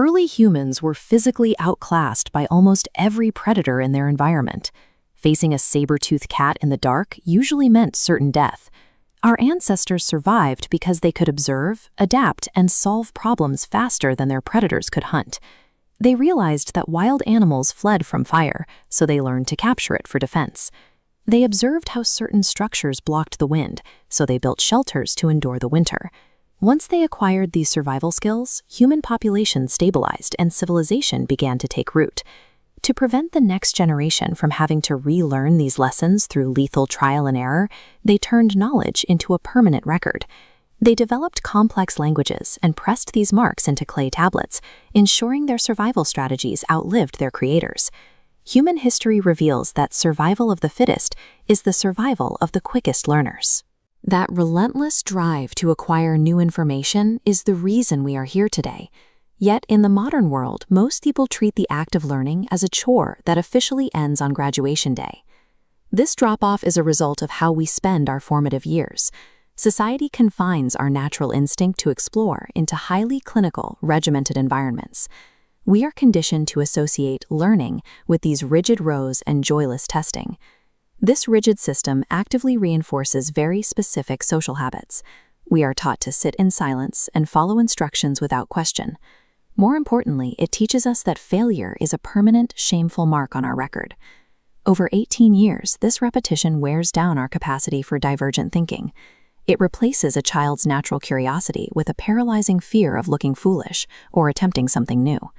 Early humans were physically outclassed by almost every predator in their environment. Facing a saber-toothed cat in the dark usually meant certain death. Our ancestors survived because they could observe, adapt, and solve problems faster than their predators could hunt. They realized that wild animals fled from fire, so they learned to capture it for defense. They observed how certain structures blocked the wind, so they built shelters to endure the winter. Once they acquired these survival skills, human populations stabilized and civilization began to take root. To prevent the next generation from having to relearn these lessons through lethal trial and error, they turned knowledge into a permanent record. They developed complex languages and pressed these marks into clay tablets, ensuring their survival strategies outlived their creators. Human history reveals that survival of the fittest is the survival of the quickest learners. That relentless drive to acquire new information is the reason we are here today. Yet in the modern world, most people treat the act of learning as a chore that officially ends on graduation day. This drop-off is a result of how we spend our formative years. Society confines our natural instinct to explore into highly clinical, regimented environments. We are conditioned to associate learning with these rigid rows and joyless testing. This rigid system actively reinforces very specific social habits. We are taught to sit in silence and follow instructions without question. More importantly, it teaches us that failure is a permanent, shameful mark on our record. Over 18 years, this repetition wears down our capacity for divergent thinking. It replaces a child's natural curiosity with a paralyzing fear of looking foolish or attempting something new.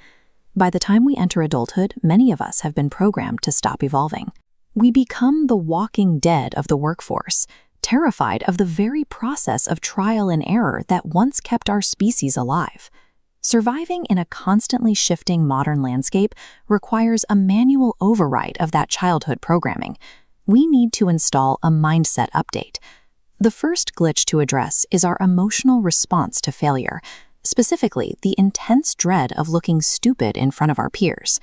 By the time we enter adulthood, many of us have been programmed to stop evolving. We become the walking dead of the workforce, terrified of the very process of trial and error that once kept our species alive. Surviving in a constantly shifting modern landscape requires a manual override of that childhood programming. We need to install a mindset update. The first glitch to address is our emotional response to failure, specifically the intense dread of looking stupid in front of our peers.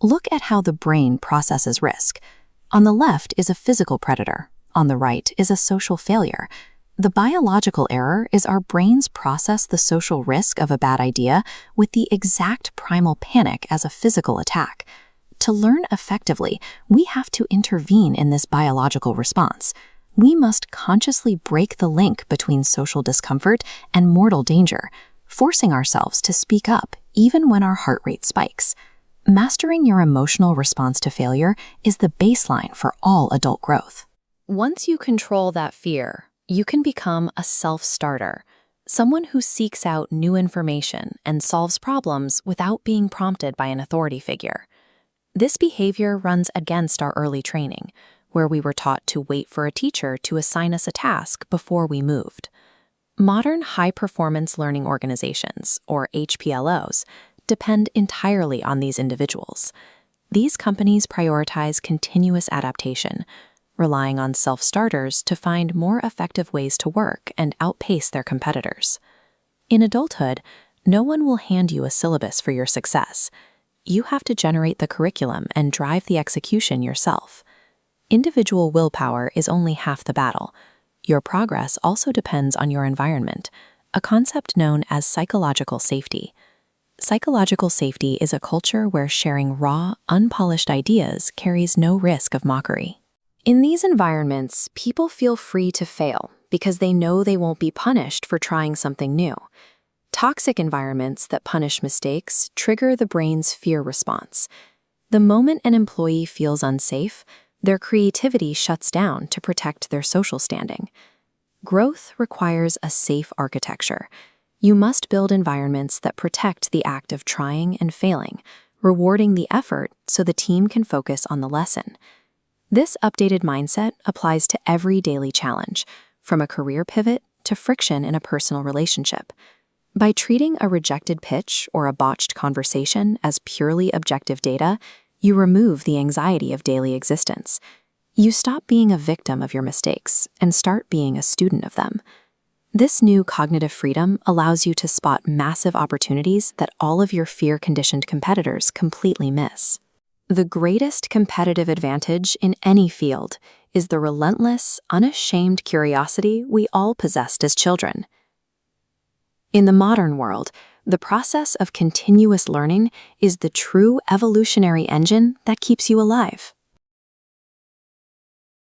Look at how the brain processes risk. On the left is a physical predator. On the right is a social failure. The biological error is our brains process the social risk of a bad idea with the exact primal panic as a physical attack. To learn effectively, we have to intervene in this biological response. We must consciously break the link between social discomfort and mortal danger, forcing ourselves to speak up even when our heart rate spikes. Mastering your emotional response to failure is the baseline for all adult growth. Once you control that fear, you can become a self-starter, someone who seeks out new information and solves problems without being prompted by an authority figure. This behavior runs against our early training, where we were taught to wait for a teacher to assign us a task before we moved. Modern high-performance learning organizations, or HPLOs, depend entirely on these individuals. These companies prioritize continuous adaptation, relying on self-starters to find more effective ways to work and outpace their competitors. In adulthood, no one will hand you a syllabus for your success. You have to generate the curriculum and drive the execution yourself. Individual willpower is only half the battle. Your progress also depends on your environment, a concept known as psychological safety. Psychological safety is a culture where sharing raw, unpolished ideas carries no risk of mockery. In these environments, people feel free to fail because they know they won't be punished for trying something new. Toxic environments that punish mistakes trigger the brain's fear response. The moment an employee feels unsafe, their creativity shuts down to protect their social standing. Growth requires a safe architecture. You must build environments that protect the act of trying and failing, rewarding the effort so the team can focus on the lesson. This updated mindset applies to every daily challenge, from a career pivot to friction in a personal relationship. By treating a rejected pitch or a botched conversation as purely objective data, you remove the anxiety of daily existence. You stop being a victim of your mistakes and start being a student of them. This new cognitive freedom allows you to spot massive opportunities that all of your fear-conditioned competitors completely miss. The greatest competitive advantage in any field is the relentless, unashamed curiosity we all possessed as children. In the modern world, The process of continuous learning is the true evolutionary engine that keeps you alive.